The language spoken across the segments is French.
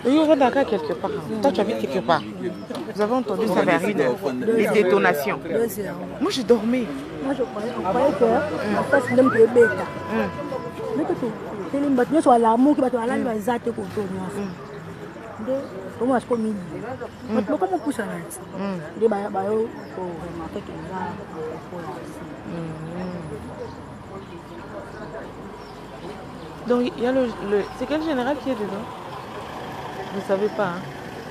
Oui, on va Dakar quelque part. Toi, tu habites quelque part. Vous avez entendu ça vers des détonations. Moi, je dormais. Moi, je croyais qu'en fait, c'est l'homme qui est bête. Mais que c'est les bâtiments sur l'amour qui va te aller dans les athées pour toi. Comment est-ce qu'on m'y dit? Comment on pousse à l'âge? Des bails, pour remarquer qu'il y a donc, il y a c'est quel général qui est dedans? Vous ne savez pas, hein?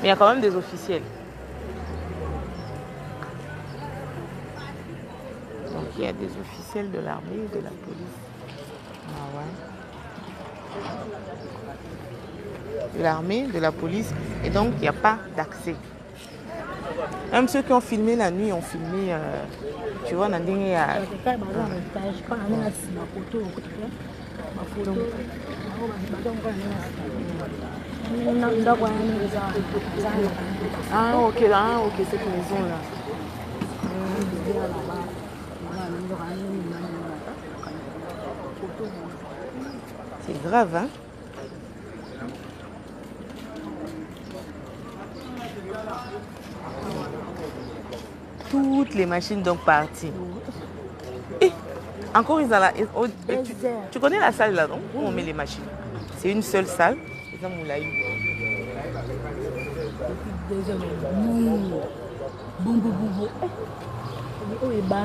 Mais il y a quand même des officiels. Donc, il y a des officiels de l'armée et de la police. Ah ouais. De l'armée, de la police. Et donc, il n'y a pas d'accès. Même ceux qui ont filmé la nuit ont filmé, tu vois, on a dit... Ah ok, cette maison là. C'est grave, hein? Toutes les machines donc parties. Et encore ils ont la... Tu connais la salle là, non? Où on met les machines? C'est une seule salle. Ils ont moulaï.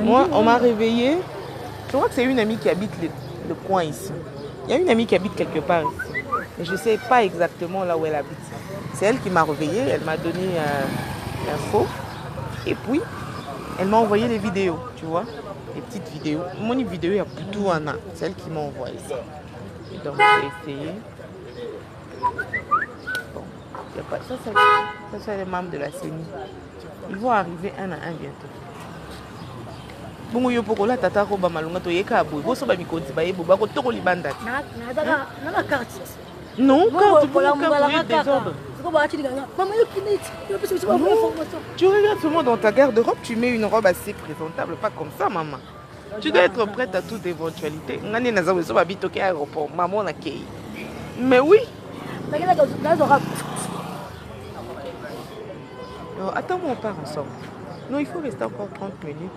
Moi, on m'a réveillée. Je crois que c'est une amie qui habite le coin ici. Il y a une amie qui habite quelque part ici. Mais je ne sais pas exactement là où elle habite. C'est elle qui m'a réveillée. Elle m'a donné l'info. Et puis, elle m'a envoyé les vidéos, tu vois. Les petites vidéos. Mon vidéo, il y a tout en a. C'est elle qui m'a envoyé ça. Et donc, j'ai essayé. Bon, il n'y a pas... Ça, c'est les membres de la CENI. Ils vont arriver un à un bientôt. Bon, yo poko la tata ko ba malunga to yeka boy. Bo so ba mikonzi ba yebo ba ko to ko libanda. Na carte. Non, quand tu as désordre. Tu regardes seulement dans ta garde-robe, tu mets une robe assez présentable, pas comme ça, maman. Tu dois être prête à toute éventualité. Mais oui. Attends-moi, on part ensemble. Non, il faut rester encore 30 minutes.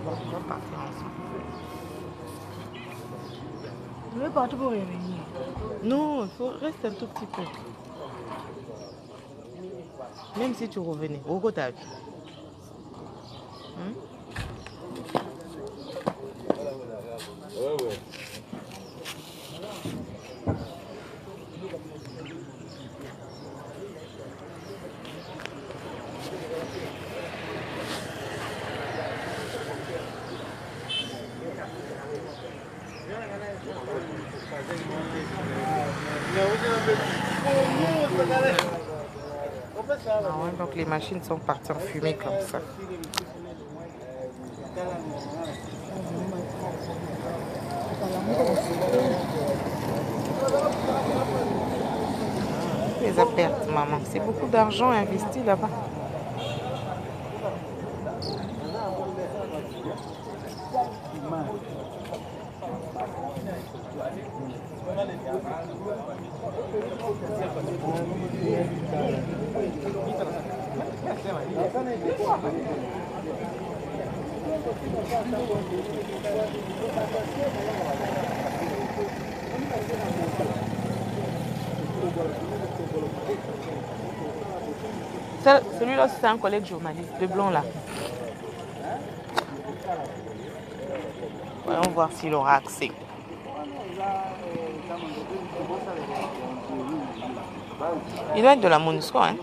On va partir ensemble. Je vais partir pour revenir. Non, il faut rester un tout petit peu. Même si tu revenais, au côté ta vie. Ah ouais, donc les machines sont parties en fumée comme ça. Les pertes, maman. C'est beaucoup d'argent investi là-bas. Celui-là, c'est un collègue journaliste, le blond là. Voyons voir s'il aura accès. Il doit être de la MONUSCO, hein.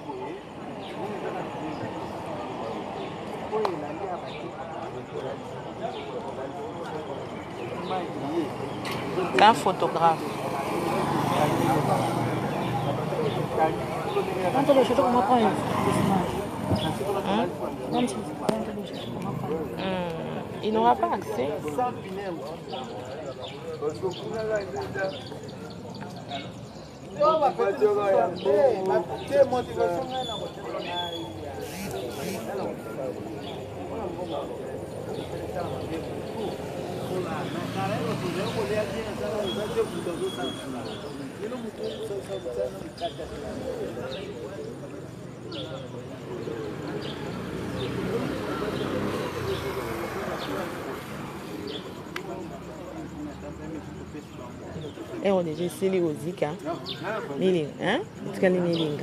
C'est un photographe. Quand tu les choses, comment prendre les images? Hein? Même si c'est pas un peu de chercher comment faire. Il n'aura pas accès. Et on est juste les ozika. Niling, hein? Tu connais Niling?